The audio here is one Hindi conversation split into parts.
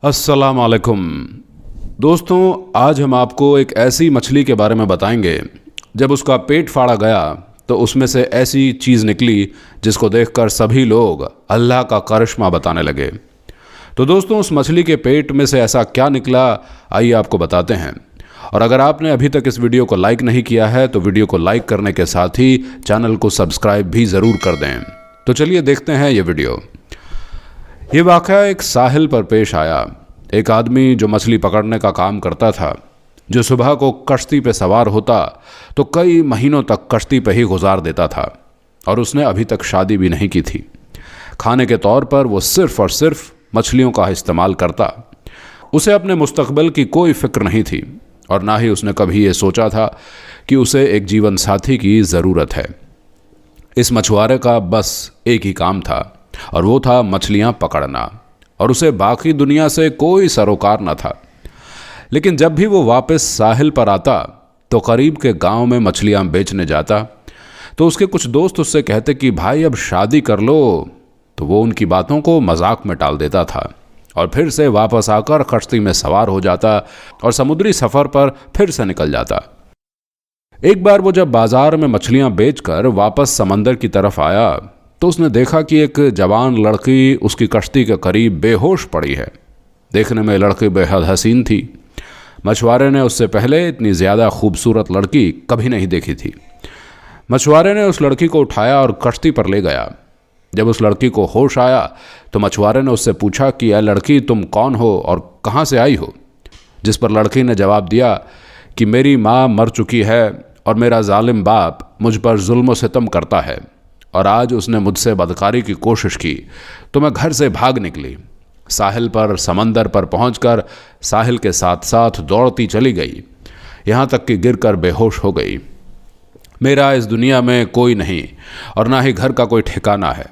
अस्सलाम वालेकुम दोस्तों, आज हम आपको एक ऐसी मछली के बारे में बताएंगे जब उसका पेट फाड़ा गया तो उसमें से ऐसी चीज़ निकली जिसको देखकर सभी लोग अल्लाह का करिश्मा बताने लगे। तो दोस्तों, उस मछली के पेट में से ऐसा क्या निकला, आइए आपको बताते हैं। और अगर आपने अभी तक इस वीडियो को लाइक नहीं किया है तो वीडियो को लाइक करने के साथ ही चैनल को सब्सक्राइब भी ज़रूर कर दें। तो चलिए देखते हैं ये वीडियो। ये वाक़या एक साहिल पर पेश आया। एक आदमी जो मछली पकड़ने का काम करता था, जो सुबह को कश्ती पे सवार होता तो कई महीनों तक कश्ती पे ही गुजार देता था और उसने अभी तक शादी भी नहीं की थी। खाने के तौर पर वो सिर्फ़ और सिर्फ मछलियों का इस्तेमाल करता। उसे अपने मुस्तकबिल की कोई फ़िक्र नहीं थी और ना ही उसने कभी ये सोचा था कि उसे एक जीवन साथी की ज़रूरत है। इस मछुआरे का बस एक ही काम था और वो था मछलियाँ पकड़ना, और उसे बाकी दुनिया से कोई सरोकार न था। लेकिन जब भी वो वापस साहिल पर आता तो करीब के गांव में मछलियाँ बेचने जाता तो उसके कुछ दोस्त उससे कहते कि भाई अब शादी कर लो, तो वो उनकी बातों को मजाक में टाल देता था और फिर से वापस आकर कश्ती में सवार हो जाता और समुद्री सफ़र पर फिर से निकल जाता। एक बार वो जब बाजार में मछलियाँ बेचकर वापस समंदर की तरफ आया तो उसने देखा कि एक जवान लड़की उसकी कश्ती के करीब बेहोश पड़ी है। देखने में लड़की बेहद हसीन थी। मछुआरे ने उससे पहले इतनी ज़्यादा खूबसूरत लड़की कभी नहीं देखी थी। मछुआरे ने उस लड़की को उठाया और कश्ती पर ले गया। जब उस लड़की को होश आया तो मछुआरे ने उससे पूछा कि यह लड़की तुम कौन हो और कहाँ से आई हो। जिस पर लड़की ने जवाब दिया कि मेरी माँ मर चुकी है और मेरा जालिम बाप मुझ पर जुल्म व सितम करता है और आज उसने मुझसे बदकारी की कोशिश की तो मैं घर से भाग निकली। साहिल पर समंदर पर पहुंचकर साहिल के साथ साथ दौड़ती चली गई, यहाँ तक कि गिरकर बेहोश हो गई। मेरा इस दुनिया में कोई नहीं और ना ही घर का कोई ठिकाना है।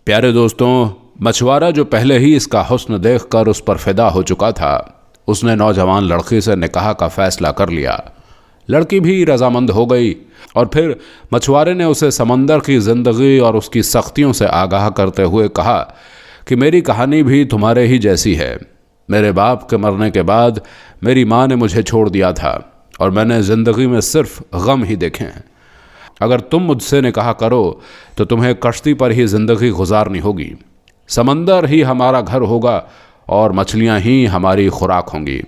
प्यारे दोस्तों, मछुआरा जो पहले ही इसका हुस्न देखकर उस पर फिदा हो चुका था, उसने नौजवान लड़की से निकाह का फैसला कर लिया। लड़की भी रजामंद हो गई और फिर मछुआरे ने उसे समंदर की ज़िंदगी और उसकी सख्तियों से आगाह करते हुए कहा कि मेरी कहानी भी तुम्हारे ही जैसी है। मेरे बाप के मरने के बाद मेरी माँ ने मुझे छोड़ दिया था और मैंने ज़िंदगी में सिर्फ गम ही देखे हैं। अगर तुम मुझसे निकाह करो तो तुम्हें कश्ती पर ही ज़िंदगी गुजारनी होगी। समंदर ही हमारा घर होगा और मछलियाँ ही हमारी खुराक होंगी।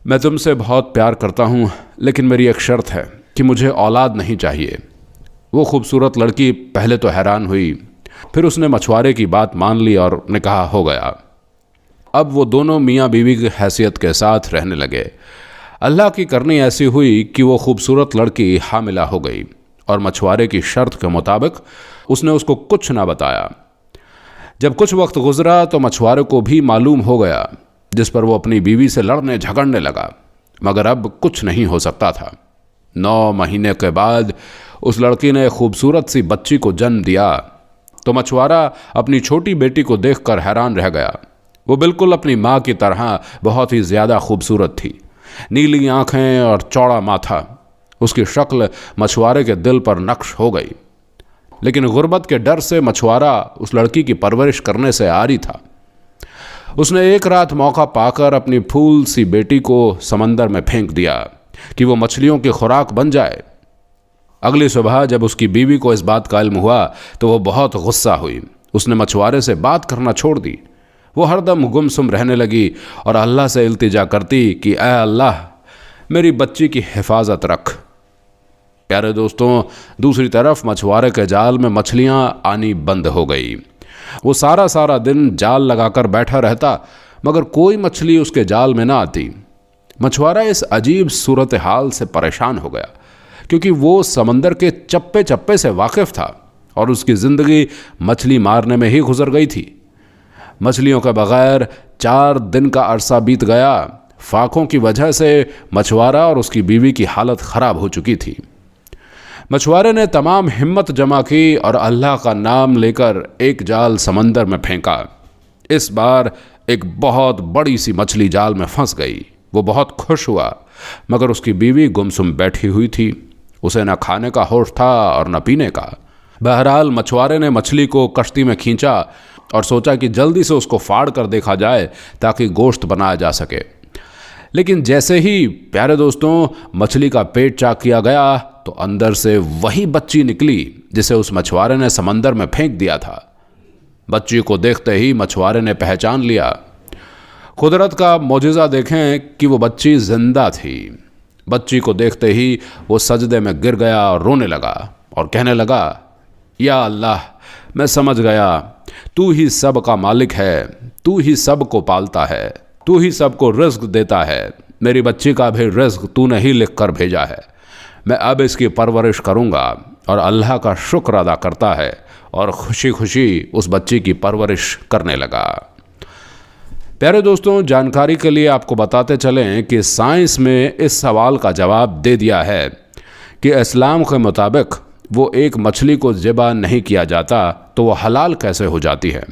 मैं तुमसे बहुत प्यार करता हूँ, लेकिन मेरी एक शर्त है कि मुझे औलाद नहीं चाहिए। वो खूबसूरत लड़की पहले तो हैरान हुई, फिर उसने मछुआरे की बात मान ली और निकाह हो गया। अब वो दोनों मियाँ बीवी की हैसियत के साथ रहने लगे। अल्लाह की करनी ऐसी हुई कि वो खूबसूरत लड़की हामिला हो गई और मछुआरे की शर्त के मुताबिक उसने उसको कुछ ना बताया। जब कुछ वक्त गुजरा तो मछुआरे को भी मालूम हो गया, जिस पर वो अपनी बीवी से लड़ने झगड़ने लगा, मगर अब कुछ नहीं हो सकता था। 9 महीने के बाद उस लड़की ने खूबसूरत सी बच्ची को जन्म दिया तो मछुआरा अपनी छोटी बेटी को देखकर हैरान रह गया। वो बिल्कुल अपनी माँ की तरह बहुत ही ज़्यादा खूबसूरत थी। नीली आँखें और चौड़ा माथा, उसकी शक्ल मछुआरे के दिल पर नक्श हो गई। लेकिन गुर्बत के डर से मछुआरा उस लड़की की परवरिश करने से आरी था। उसने एक रात मौका पाकर अपनी फूल सी बेटी को समंदर में फेंक दिया कि वो मछलियों की खुराक बन जाए। अगली सुबह जब उसकी बीवी को इस बात का इल्म हुआ तो वो बहुत गुस्सा हुई। उसने मछुआरे से बात करना छोड़ दी। वो हरदम गुमसुम रहने लगी और अल्लाह से इल्तिजा करती कि ऐ अल्लाह, मेरी बच्ची की हिफाजत रख। प्यारे दोस्तों, दूसरी तरफ मछुआरे के जाल में मछलियाँ आनी बंद हो गई। वो सारा दिन जाल लगाकर बैठा रहता, मगर कोई मछली उसके जाल में ना आती। मछुआरा इस अजीब सूरत हाल से परेशान हो गया, क्योंकि वो समंदर के चप्पे चप्पे से वाकिफ था और उसकी ज़िंदगी मछली मारने में ही गुजर गई थी। मछलियों के बगैर 4 दिन का अरसा बीत गया। फाकों की वजह से मछुआरा और उसकी बीवी की हालत ख़राब हो चुकी थी। मछुआरे ने तमाम हिम्मत जमा की और अल्लाह का नाम लेकर एक जाल समंदर में फेंका। इस बार एक बहुत बड़ी सी मछली जाल में फंस गई। वो बहुत खुश हुआ, मगर उसकी बीवी गुमसुम बैठी हुई थी। उसे न खाने का होश था और न पीने का। बहरहाल मछुआरे ने मछली को कश्ती में खींचा और सोचा कि जल्दी से उसको फाड़ कर देखा जाए ताकि गोश्त बनाया जा सके। लेकिन जैसे ही प्यारे दोस्तों मछली का पेट चाक किया गया तो अंदर से वही बच्ची निकली जिसे उस मछुआरे ने समंदर में फेंक दिया था। बच्ची को देखते ही मछुआरे ने पहचान लिया। कुदरत का मौजज़ा देखें कि वो बच्ची जिंदा थी। बच्ची को देखते ही वो सजदे में गिर गया और रोने लगा और कहने लगा, या अल्लाह, मैं समझ गया, तू ही सब का मालिक है, तू ही सब को पालता है, तू ही सबको रिज़्क देता है। मेरी बच्ची का भी रिज़्क तूने ही लिख कर भेजा है। मैं अब इसकी परवरिश करूँगा। और अल्लाह का शुक्र अदा करता है और खुशी खुशी उस बच्ची की परवरिश करने लगा। प्यारे दोस्तों, जानकारी के लिए आपको बताते चलें कि साइंस में इस सवाल का जवाब दे दिया है कि इस्लाम के मुताबिक वो एक मछली को ज़िबा नहीं किया जाता तो वो हलाल कैसे हो जाती है।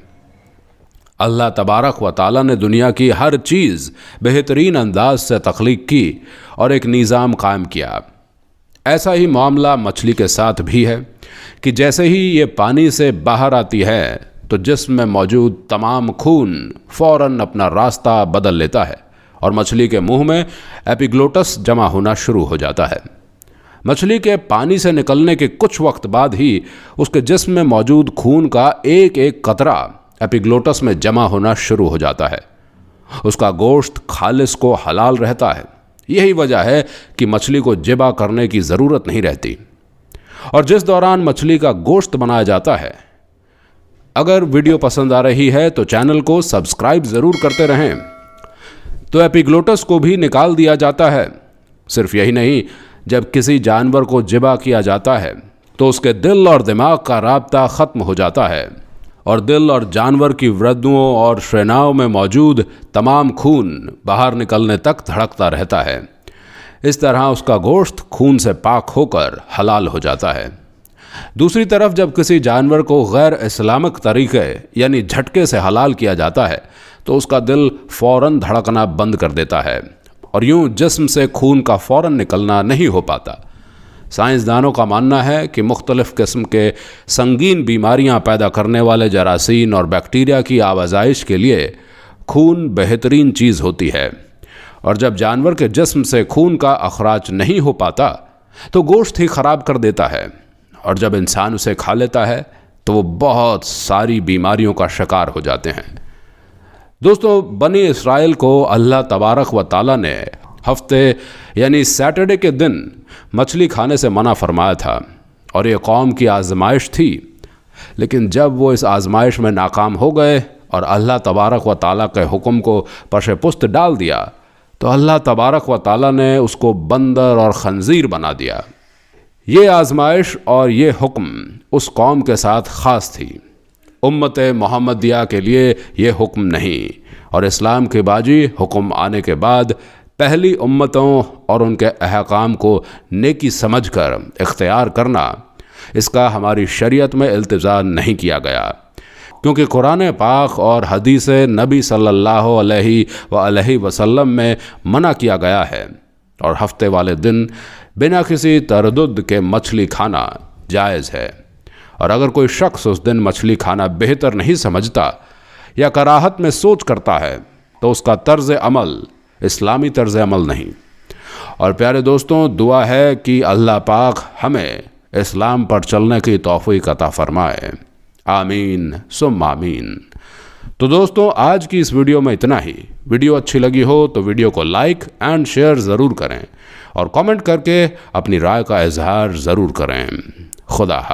अल्लाह तबारक व ताला ने दुनिया की हर चीज़ बेहतरीन अंदाज से तख्लीक की और एक निज़ाम कायम किया। ऐसा ही मामला मछली के साथ भी है कि जैसे ही ये पानी से बाहर आती है तो जिस्म में मौजूद तमाम खून फ़ौरन अपना रास्ता बदल लेता है और मछली के मुंह में एपिग्लोटस जमा होना शुरू हो जाता है। मछली के पानी से निकलने के कुछ वक्त बाद ही उसके जिस्म में मौजूद खून का एक एक कतरा एपिग्लोटस में जमा होना शुरू हो जाता है। उसका गोश्त खालिस को हलाल रहता है। यही वजह है कि मछली को ज़िबा करने की ज़रूरत नहीं रहती। और जिस दौरान मछली का गोश्त बनाया जाता है, अगर वीडियो पसंद आ रही है तो चैनल को सब्सक्राइब ज़रूर करते रहें। तो एपिग्लोटस को भी निकाल दिया जाता है। सिर्फ यही नहीं, जब किसी जानवर को ज़िबा किया जाता है तो उसके दिल और दिमाग का राब्ता ख़त्म हो जाता है और दिल और जानवर की वृद्धुओं और श्रेणाओं में मौजूद तमाम खून बाहर निकलने तक धड़कता रहता है। इस तरह उसका गोश्त खून से पाक होकर हलाल हो जाता है। दूसरी तरफ जब किसी जानवर को गैर इस्लामिक तरीके यानी झटके से हलाल किया जाता है तो उसका दिल फ़ौरन धड़कना बंद कर देता है और यूं जिस्म से खून का फ़ौरन निकलना नहीं हो पाता। साइंसदानों का मानना है कि मुख्तलिफ़ किस्म के संगीन बीमारियां पैदा करने वाले जरासीन और बैक्टीरिया की आवाजाइश के लिए खून बेहतरीन चीज़ होती है और जब जानवर के जिस्म से खून का अखराज नहीं हो पाता तो गोश्त ही ख़राब कर देता है और जब इंसान उसे खा लेता है तो वो बहुत सारी बीमारियों का शिकार हो जाते हैं। दोस्तों, बनी इसराइल को अल्लाह तबारक व ताला ने हफ्ते यानी सैटरडे के दिन मछली खाने से मना फरमाया था और ये कौम की आजमाइश थी। लेकिन जब वो इस आजमाइश में नाकाम हो गए और अल्लाह तबारक व ताला के हुक्म को पशे पुस्त डाल दिया तो अल्लाह तबारक व ताला ने उसको बंदर और खंजीर बना दिया। ये आजमाइश और ये हुक्म उस कौम के साथ ख़ास थी। उम्मत मोहम्मदिया के लिए ये हुक्म नहीं और इस्लाम के बाजी हुक्म आने के बाद पहली उम्मतों और उनके अहकाम को नेकी समझकर इख्तियार करना, इसका हमारी शरीयत में इल्तिज़ा नहीं किया गया क्योंकि कुरान पाक और हदीस नबी सल्लल्लाहु अलैहि वसल्लम में मना किया गया है और हफ्ते वाले दिन बिना किसी तरद्दुद के मछली खाना जायज़ है। और अगर कोई शख्स उस दिन मछली खाना बेहतर नहीं समझता या कराहत में सोच करता है तो उसका तर्ज अमल इस्लामी तर्ज अमल नहीं। और प्यारे दोस्तों, दुआ है कि अल्लाह पाक हमें इस्लाम पर चलने की तौफीक अता फरमाए। आमीन सुम्मा आमीन। तो दोस्तों, आज की इस वीडियो में इतना ही। वीडियो अच्छी लगी हो तो वीडियो को लाइक एंड शेयर ज़रूर करें और कमेंट करके अपनी राय का इजहार ज़रूर करें। खुदा हाफ़िज़।